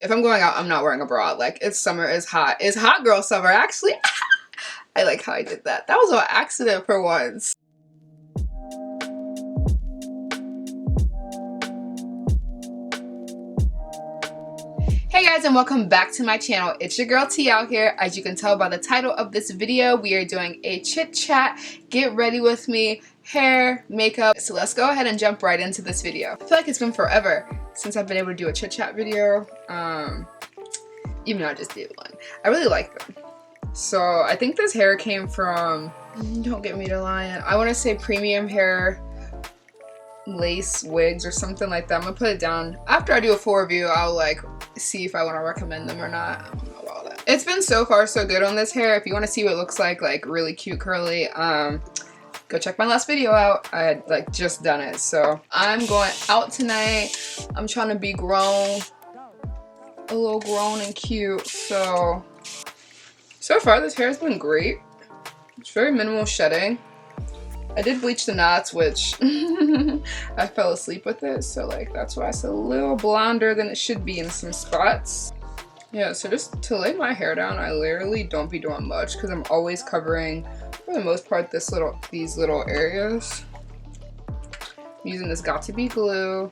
If I'm going out, I'm not wearing a bra. Like, it's summer, it's hot. It's hot girl summer, actually. I like how I did that. That was an accident for once. Hey guys, and welcome back to my channel. It's your girl T out here. As you can tell by the title of this video, we are doing a chit chat, get ready with me, hair, makeup. So let's go ahead and jump right into this video. I feel like it's been forever since I've been able to do a chit chat video. Even though I just did one. I really like them. So I think this hair came from, don't get me to lying, I want to say Premium Hair lace wigs or something like that. I'm gonna put it down after I do a full review. I'll like see if I want to recommend them or not. I don't know about that. It's been so far so good on this hair. If you want to see what it looks like really cute curly, go check my last video out. I had like just done it. So I'm going out tonight. I'm trying to be grown, a little grown and cute. So far this hair has been great. It's very minimal shedding. I did bleach the knots, which I fell asleep with it, so like that's why it's a little blonder than it should be in some spots. Yeah, so just to lay my hair down, I literally don't be doing much because I'm always covering, for the most part, these little areas. I'm using this Got To Be glue.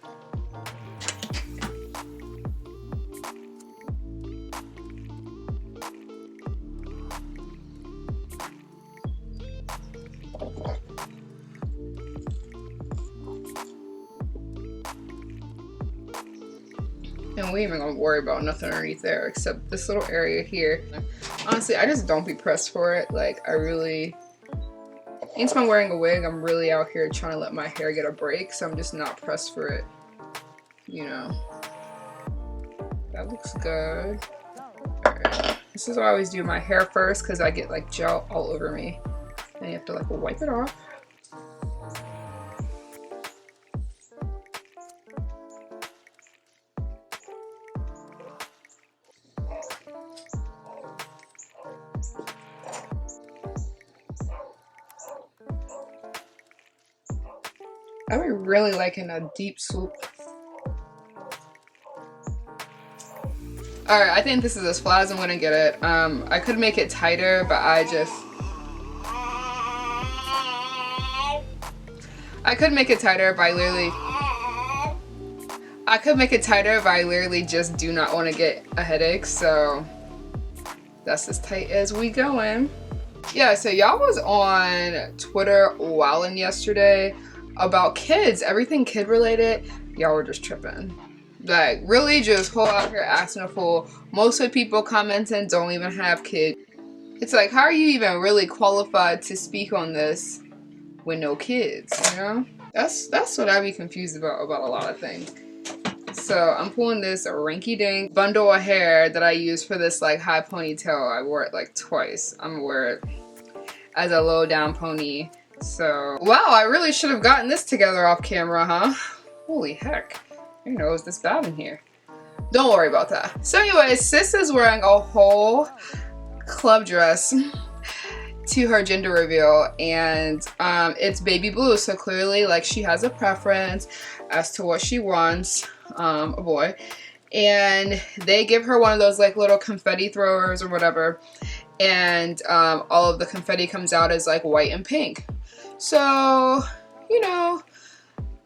And we ain't even gonna worry about nothing underneath there except this little area here. Honestly, I just don't be pressed for it. Like, I really, anytime I'm wearing a wig, I'm really out here trying to let my hair get a break, so I'm just not pressed for it, you know. That looks good. Alright. This is why I always do my hair first, because I get like gel all over me. And you have to like wipe it off. I be really liking a deep swoop. Alright, I think this is as flat as I'm gonna get it. I could make it tighter, but I could make it tighter, but I literally just do not want to get a headache, so that's as tight as we going. Yeah, so y'all was on Twitter wilding yesterday about kids, everything kid related. Y'all were just tripping. Like, really just whole out here acting a fool. Most of the people commenting don't even have kids. It's like, how are you even really qualified to speak on this with no kids, you know? That's what I be confused about a lot of things. So I'm pulling this rinky-dink bundle of hair that I use for this like high ponytail. I wore it like twice. I'm gonna wear it as a low down pony. So, wow, I really should have gotten this together off camera, huh? Holy heck. Your nose is this bad in here. Don't worry about that. So anyways, sis is wearing a whole club dress to her gender reveal, and it's baby blue, so clearly like she has a preference as to what she wants, a boy. And they give her one of those like little confetti throwers or whatever, and all of the confetti comes out as like white and pink. So, you know,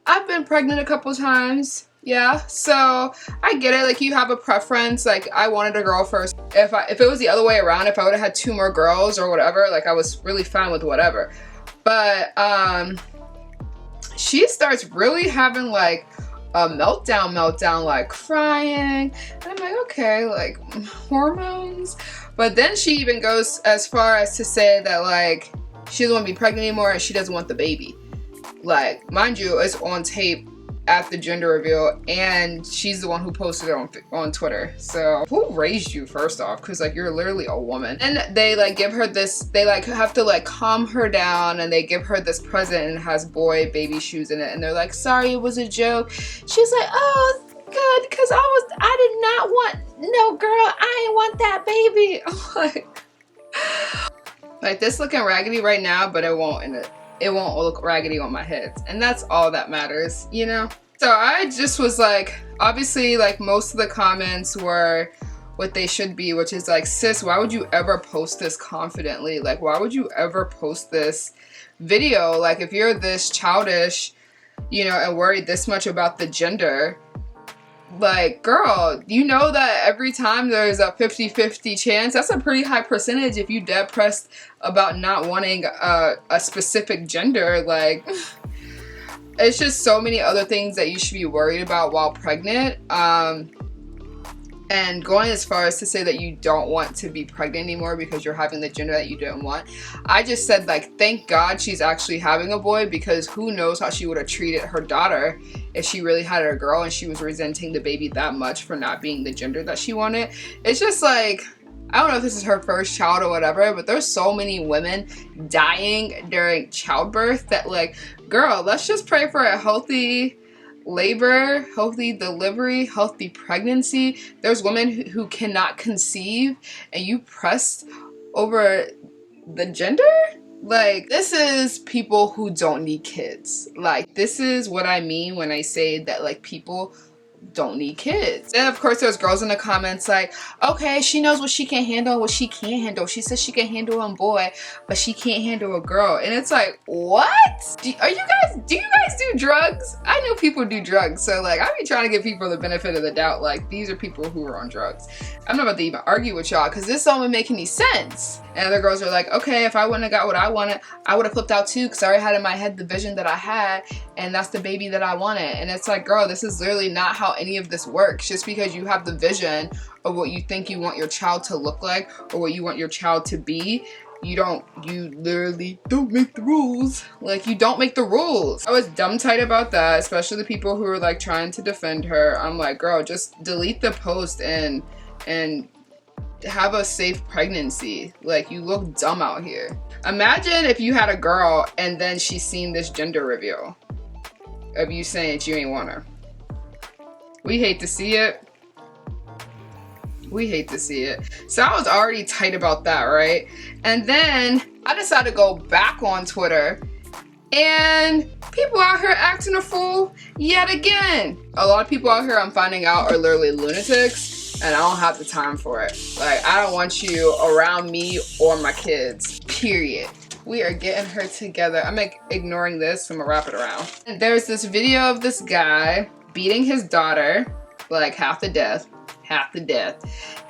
I've been pregnant a couple times. Yeah, so I get it. Like, you have a preference. Like, I wanted a girl first. If it was the other way around, if I would have had 2 more girls or whatever, like, I was really fine with whatever. But she starts really having like a meltdown, like crying, and I'm like, okay, like hormones. But then she even goes as far as to say that like she doesn't want to be pregnant anymore and she doesn't want the baby. Like, mind you, it's on tape at the gender reveal, and she's the one who posted it on Twitter. So who raised you, first off? Because like, you're literally a woman. And they like give her this, they like have to like calm her down, and they give her this present and it has boy baby shoes in it, and they're like, sorry, it was a joke. She's like, oh good, because I did not want, no girl, I ain't want that baby. I'm like this looking raggedy right now, but it won't look raggedy on my head, and that's all that matters, you know. So I just was like, obviously, like, most of the comments were what they should be, which is like, sis, why would you ever post this confidently? Like, why would you ever post this video? Like, if you're this childish, you know, and worried this much about the gender, like, girl, you know that every time there's a 50-50 chance, that's a pretty high percentage if you dead pressed about not wanting a specific gender. Like, it's just so many other things that you should be worried about while pregnant. And going as far as to say that you don't want to be pregnant anymore because you're having the gender that you didn't want. I just said, like, thank God she's actually having a boy, because who knows how she would have treated her daughter if she really had a girl and she was resenting the baby that much for not being the gender that she wanted. It's just like, I don't know if this is her first child or whatever, but there's so many women dying during childbirth that, like, girl, let's just pray for a healthy labor, healthy delivery, healthy pregnancy. There's women who cannot conceive and you pressed over the gender? Like, this is people who don't need kids. Like, this is what I mean when I say that, like, people don't need kids. And of course there's girls in the comments like, okay, she knows what she can handle and what she can't handle. She says she can handle a boy, but she can't handle a girl. And it's like, what? Do you guys do drugs? I know people do drugs, so like, I be trying to give people the benefit of the doubt. Like, these are people who are on drugs. I'm not about to even argue with y'all because this don't make any sense. And other girls are like, okay, if I wouldn't have got what I wanted, I would have flipped out too, because I already had in my head the vision that I had, and that's the baby that I wanted. And it's like, girl, this is literally not how any of this works. Just because you have the vision of what you think you want your child to look like or what you want your child to be, you literally don't make the rules. Like, you don't make the rules. I was dumb tight about that, especially the people who were like trying to defend her. I'm like, girl, just delete the post and have a safe pregnancy. Like, you look dumb out here. Imagine if you had a girl and then she's seen this gender reveal of you saying that you ain't want her. We hate to see it. We hate to see it. So I was already tight about that, right? And then I decided to go back on Twitter, and people out here acting a fool yet again. A lot of people out here, I'm finding out, are literally lunatics, and I don't have the time for it. Like, I don't want you around me or my kids, period. We are getting her together. I'm like ignoring this, so I'm gonna wrap it around. And there's this video of this guy beating his daughter, like half to death.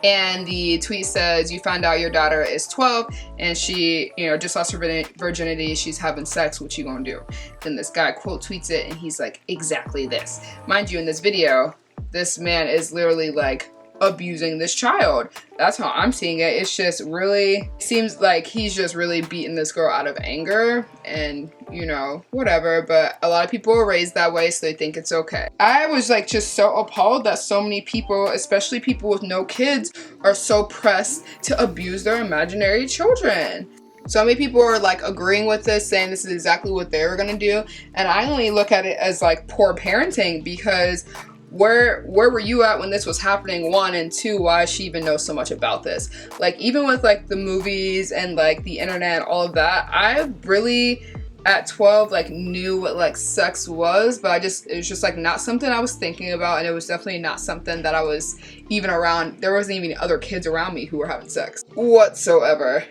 And the tweet says, you find out your daughter is 12 and she, you know, just lost her virginity, she's having sex, what you gonna do? Then this guy quote tweets it and he's like, exactly this. Mind you, in this video, this man is literally like abusing this child. That's how I'm seeing it. It's just really, seems like he's just really beating this girl out of anger and, you know, whatever. But a lot of people are raised that way, so they think it's okay. I was like just so appalled that so many people, especially people with no kids, are so pressed to abuse their imaginary children. So many people are like agreeing with this, saying this is exactly what they were gonna do. And I only look at it as like poor parenting, because where were you at when this was happening, one, and two, why does she even know so much about this? Like, even with like the movies and like the internet and all of that, I really at 12 like knew what like sex was, but it was just like not something I was thinking about, and it was definitely not something that I was even around. There wasn't even other kids around me who were having sex whatsoever.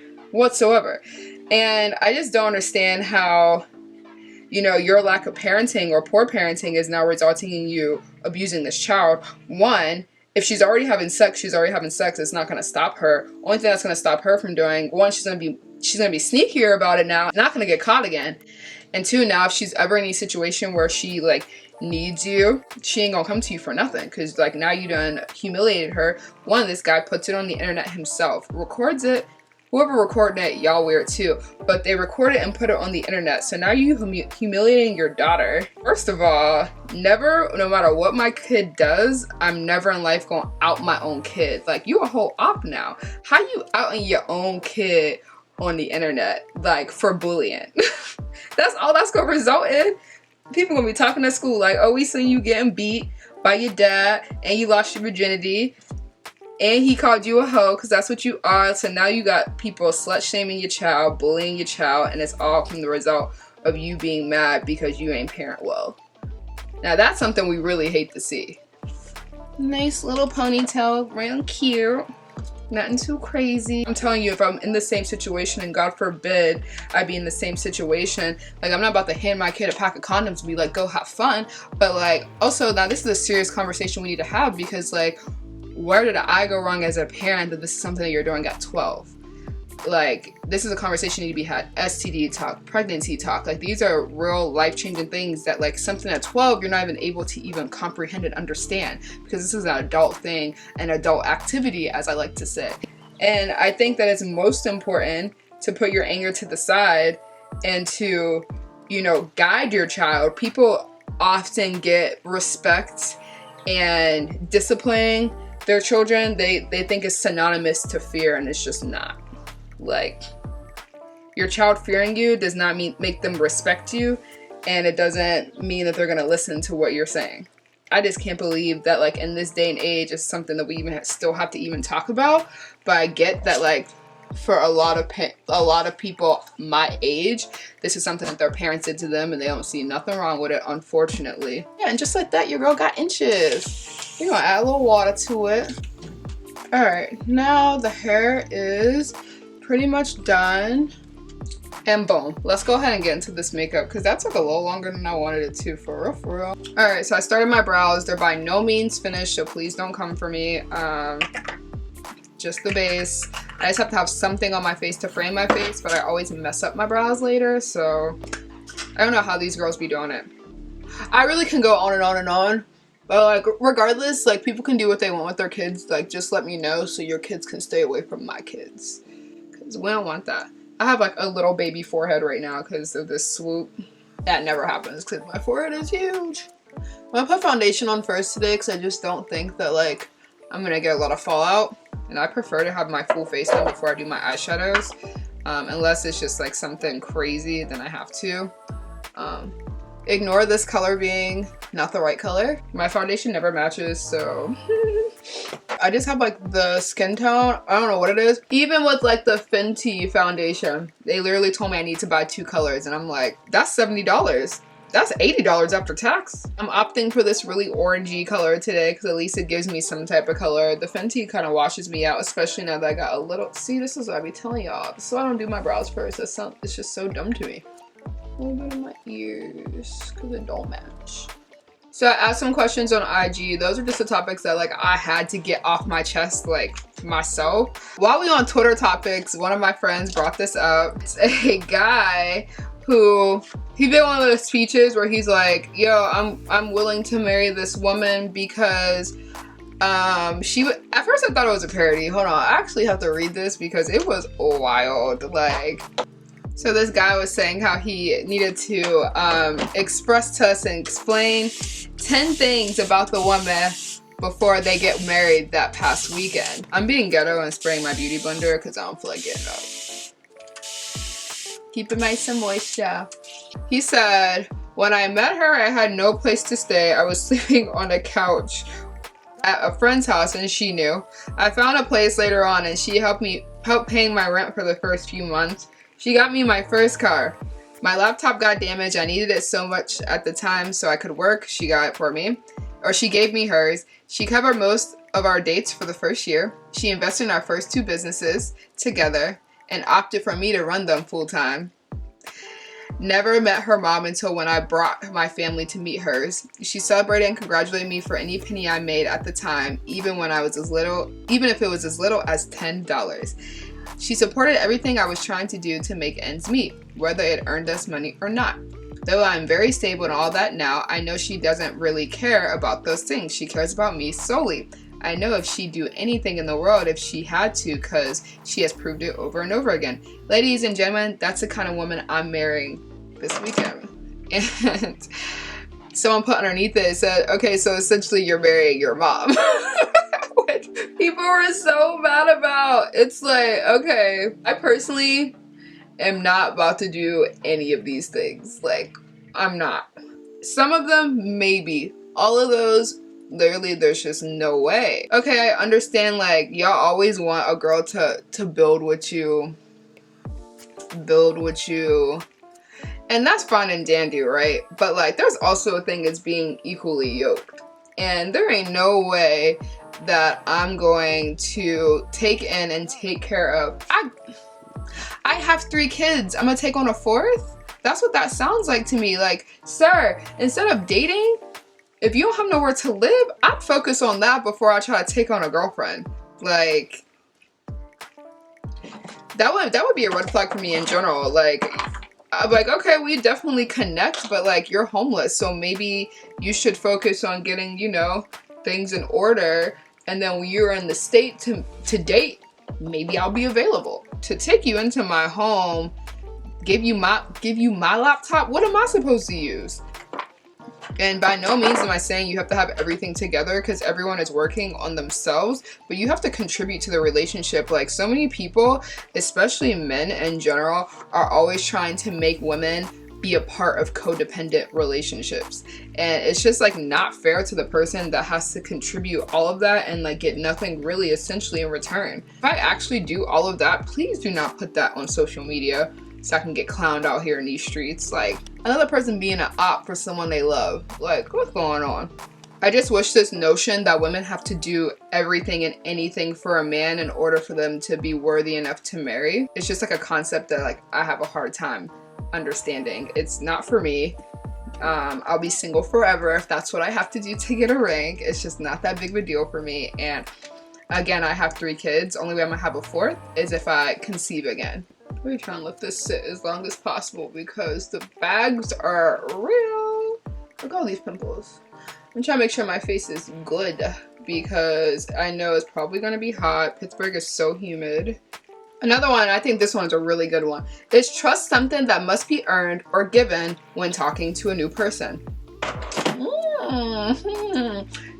And I just don't understand how, you know, your lack of parenting or poor parenting is now resulting in you abusing this child. One, if she's already having sex, she's already having sex. It's not going to stop her. Only thing that's going to stop her from doing, one, she's going to be sneakier about it now, not going to get caught again. And two, now if she's ever in a situation where she like needs you, she ain't gonna come to you for nothing, because like now you done humiliated her. One, this guy puts it on the internet himself, records it. Whoever recorded it, y'all weird too, but they record it and put it on the internet. So now you humiliating your daughter. First of all, never, no matter what my kid does, I'm never in life gonna out my own kid. Like, you a whole op now. How you outing your own kid on the internet, like, for bullying? That's all that's gonna result in. People gonna be talking at school like, oh, we seen you getting beat by your dad and you lost your virginity. And he called you a hoe, because that's what you are. So now you got people slut-shaming your child, bullying your child, and it's all from the result of you being mad because you ain't parent well. Now that's something we really hate to see. Nice little ponytail, real cute. Nothing too crazy. I'm telling you, if I'm in the same situation, and God forbid I be in the same situation, like, I'm not about to hand my kid a pack of condoms and be like, go have fun. But like, also, now this is a serious conversation we need to have, because like, where did I go wrong as a parent that this is something that you're doing at 12? Like, this is a conversation that need to be had. STD talk, pregnancy talk, like, these are real life-changing things that, like, something at 12 you're not even able to even comprehend and understand, because this is an adult thing, an adult activity, as I like to say. And I think that it's most important to put your anger to the side and to, you know, guide your child. People often get respect and disciplining their children, they think is synonymous to fear, and it's just not. Like, your child fearing you does not make them respect you, and it doesn't mean that they're gonna listen to what you're saying. I just can't believe that, like, in this day and age, it's something that we even still have to even talk about. But I get that, like, for a lot of people my age, this is something that their parents did to them, and they don't see nothing wrong with it, unfortunately. Yeah, and just like that, your girl got inches. We're gonna add a little water to it. All right, now the hair is pretty much done, and boom, let's go ahead and get into this makeup, because that took a little longer than I wanted it to, for real. All right, so I started my brows. They're by no means finished, so please don't come for me. Just the base. I just have to have something on my face to frame my face, but I always mess up my brows later, so I don't know how these girls be doing it. I really can go on and on and on, but like, regardless, like, people can do what they want with their kids. Like, just let me know so your kids can stay away from my kids, because we don't want that. I have like a little baby forehead right now because of this swoop. That never happens because my forehead is huge. I'm gonna put foundation on first today because I just don't think that, like, I'm gonna get a lot of fallout, and I prefer to have my full face done before I do my eyeshadows, unless it's just like something crazy, then I have to. Ignore this color being not the right color. My foundation never matches, so I just have like the skin tone. I don't know what it is. Even with like the Fenty foundation, they literally told me I need to buy 2 colors, and I'm like, that's $70. That's $80 after tax. I'm opting for this really orangey color today because at least it gives me some type of color. The Fenty kind of washes me out, especially now that I got a little, see, this is what I be telling y'all. So I don't do my brows first. It's just so dumb to me. A little bit of my ears because it don't match. So I asked some questions on IG. Those are just the topics that, like, I had to get off my chest, like, myself. While we on Twitter topics, one of my friends brought this up. It's a guy who, he did one of those speeches where he's like, yo, I'm willing to marry this woman because she would, at first I thought it was a parody. Hold on, I actually have to read this because it was wild. Like, so this guy was saying how he needed to express to us and explain 10 things about the woman before they get married that past weekend. I'm being ghetto and spraying my beauty blender because I don't feel like getting up. Keep it nice and moisture. He said, when I met her, I had no place to stay. I was sleeping on a couch at a friend's house and she knew. I found a place later on and she helped paying my rent for the first few months. She got me my first car. My laptop got damaged. I needed it so much at the time so I could work. She got it for me. Or she gave me hers. She covered most of our dates for the first year. She invested in our first 2 businesses together and opted for me to run them full time. Never met her mom until when I brought my family to meet hers. She celebrated and congratulated me for any penny I made at the time, even if it was as little as $10. She supported everything I was trying to do to make ends meet, whether it earned us money or not. Though I'm very stable and all that now, I know she doesn't really care about those things. She cares about me solely. I know if she'd do anything in the world if she had to, because she has proved it over and over again. Ladies and gentlemen, that's the kind of woman I'm marrying this weekend. And someone put underneath it, said, okay, so essentially you're marrying your mom. Which people were so mad about. It's like, okay, I personally am not about to do any of these things. Like, I'm not. Some of them, maybe. All of those, literally, there's just no way. Okay, I understand, like, y'all always want a girl to build with you, And that's fine and dandy, right? But like, there's also a thing as being equally yoked. And there ain't no way that I'm going to take in and take care of. I have 3 kids. I'm gonna take on a 4th? That's what that sounds like to me. Like, sir, instead of dating, if you don't have nowhere to live, I'd focus on that before I try to take on a girlfriend. Like, that would be a red flag for me in general. Like, I'm like, okay, we definitely connect, but like, you're homeless, so maybe you should focus on getting, you know, things in order, and then when you're in the state to date, maybe I'll be available to take you into my home, give you my laptop. What am I supposed to use? And by no means am I saying you have to have everything together, because everyone is working on themselves, but you have to contribute to the relationship. Like, so many people, especially men in general, are always trying to make women be a part of codependent relationships, and it's just like not fair to the person that has to contribute all of that and like get nothing really essentially in return. If I actually do all of that, please do not put that on social media so I can get clowned out here in these streets. Like, another person being an op for someone they love. Like, what's going on? I just wish this notion that women have to do everything and anything for a man in order for them to be worthy enough to marry. It's just like a concept that like I have a hard time understanding. It's not for me. I'll be single forever if that's what I have to do to get a ring. It's just not that big of a deal for me. And again, I have 3 kids. Only way I'm gonna have a 4th is if I conceive again. We're trying to let this sit as long as possible because the bags are real. Look at all these pimples. I'm trying to make sure my face is good because I know it's probably gonna be hot. Pittsburgh is so humid. Another one, I think this one's a really good one, is trust something that must be earned or given when talking to a new person.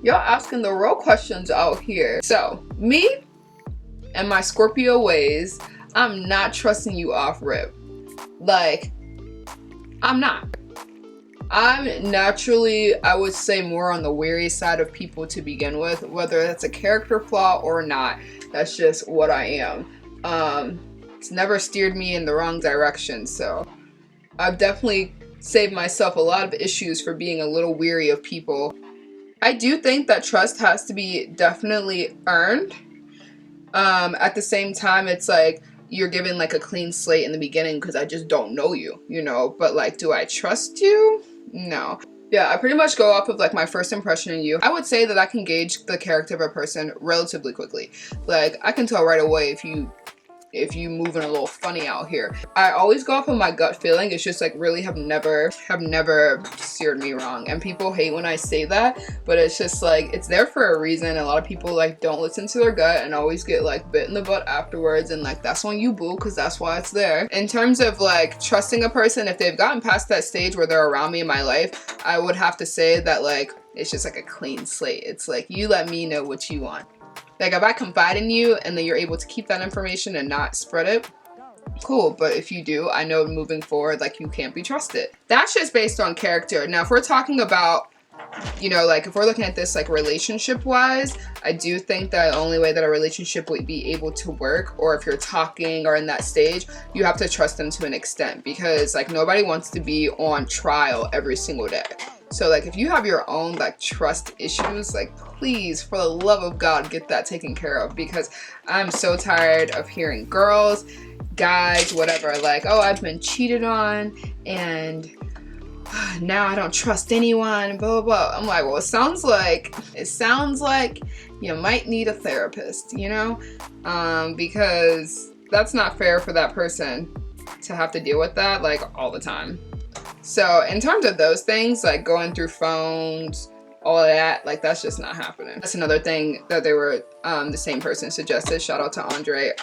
Y'all asking the real questions out here. So, me and my Scorpio ways, I'm not trusting you off rip. Like, I'm not. I'm naturally, I would say, more on the wary side of people to begin with, whether that's a character flaw or not. That's just what I am. It's never steered me in the wrong direction, so I've definitely saved myself a lot of issues for being a little weary of people. I do think that trust has to be definitely earned. At the same time, it's like you're given like a clean slate in the beginning because I just don't know you, you know, but like, do I trust you? No. Yeah, I pretty much go off of like my first impression of you. I would say that I can gauge the character of a person relatively quickly. Like, I can tell right away if you moving a little funny out here. I always go off of my gut feeling. It's just like really have never steered me wrong. And people hate when I say that, but it's just like, it's there for a reason. A lot of people like don't listen to their gut and always get like bit in the butt afterwards, and like that's on you, boo, because that's why it's there. In terms of like trusting a person, if they've gotten past that stage where they're around me in my life, I would have to say that like it's just like a clean slate. It's like, you let me know what you want. Like, if I confide in you and then you're able to keep that information and not spread it, cool. But if you do, I know moving forward, like, you can't be trusted. That's just based on character. Now, if we're talking about, you know, like, if we're looking at this, like, relationship-wise, I do think that the only way that a relationship would be able to work, or if you're talking or in that stage, you have to trust them to an extent. Because, like, nobody wants to be on trial every single day. So like, if you have your own like trust issues, like, please, for the love of God, get that taken care of, because I'm so tired of hearing girls, guys, whatever, like, oh, I've been cheated on and now I don't trust anyone, blah, blah, blah. I'm like, well, it sounds like you might need a therapist, you know, because that's not fair for that person to have to deal with that like all the time. So in terms of those things, like going through phones, all of that, like, that's just not happening. That's another thing that they were, the same person suggested, shout out to Andre,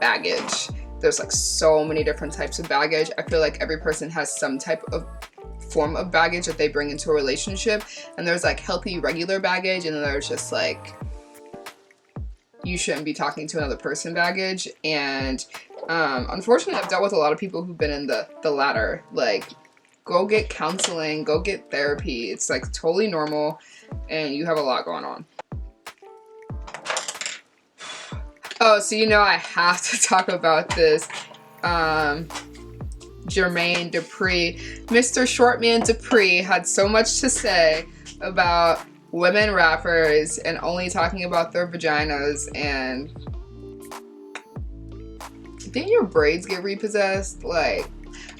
baggage. There's like so many different types of baggage. I feel like every person has some type of form of baggage that they bring into a relationship. And there's like healthy, regular baggage, and then there's just like, you shouldn't be talking to another person baggage. And unfortunately, I've dealt with a lot of people who've been in the latter. Like, go get counseling, go get therapy. It's like totally normal, and you have a lot going on. Oh, so you know I have to talk about this. Jermaine Dupri. Mr. Shortman Dupri had so much to say about women rappers and only talking about their vaginas. And didn't your braids get repossessed? Like,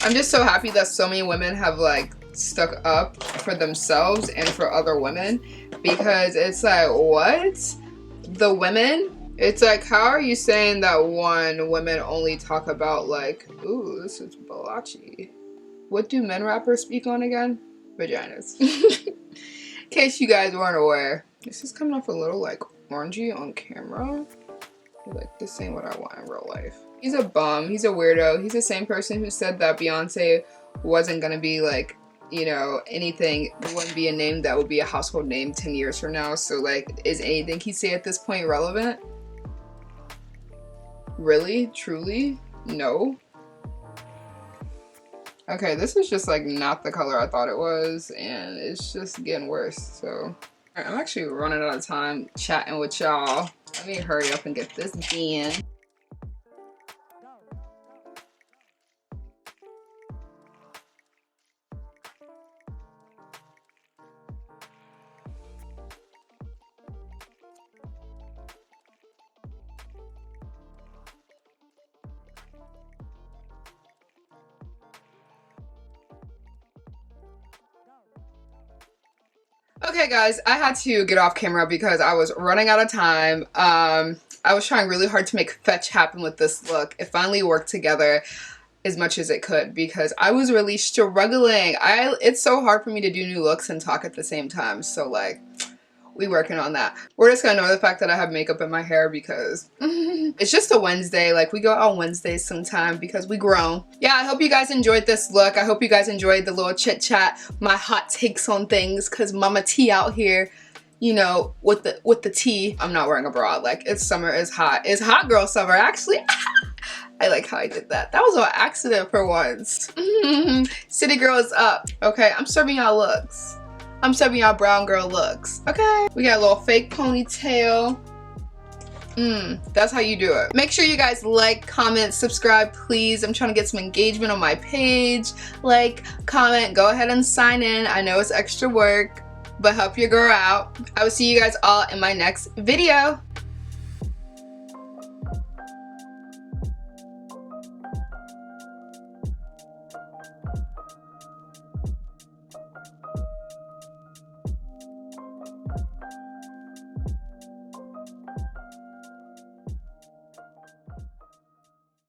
I'm just so happy that so many women have like stuck up for themselves and for other women, because it's like, what? The women? It's like, how are you saying that one, women only talk about like, ooh, this is Lachae. What do men rappers speak on again? Vaginas. In case you guys weren't aware. This is coming off a little like orangey on camera. Like, this ain't what I want in real life. He's a bum. He's a weirdo. He's the same person who said that Beyonce wasn't gonna be like, you know, anything, wouldn't be a name that would be a household name 10 years from now. So like, is anything he say at this point relevant? Really? Truly? No? Okay, this is just like not the color I thought it was, and it's just getting worse. So I'm actually running out of time chatting with y'all. Let me hurry up and get this done. Okay guys, I had to get off camera because I was running out of time. I was trying really hard to make fetch happen with this look. It finally worked together as much as it could because I was really struggling. It's so hard for me to do new looks and talk at the same time. So like, we working on that. We're just gonna ignore the fact that I have makeup in my hair because it's just a Wednesday. Like, we go out on Wednesdays sometime because we grown. Yeah, I hope you guys enjoyed this look. I hope you guys enjoyed the little chit chat, my hot takes on things, because Mama T out here, you know, with the tea. I'm not wearing a bra. Like, it's summer, it's hot. It's hot girl summer, actually. I like how I did that. That was an accident for once. City girl is up. Okay, I'm serving y'all looks. I'm serving y'all brown girl looks. Okay. We got a little fake ponytail. That's how you do it. Make sure you guys like, comment, subscribe, please. I'm trying to get some engagement on my page. Like, comment, go ahead and sign in. I know it's extra work, but help your girl out. I will see you guys all in my next video.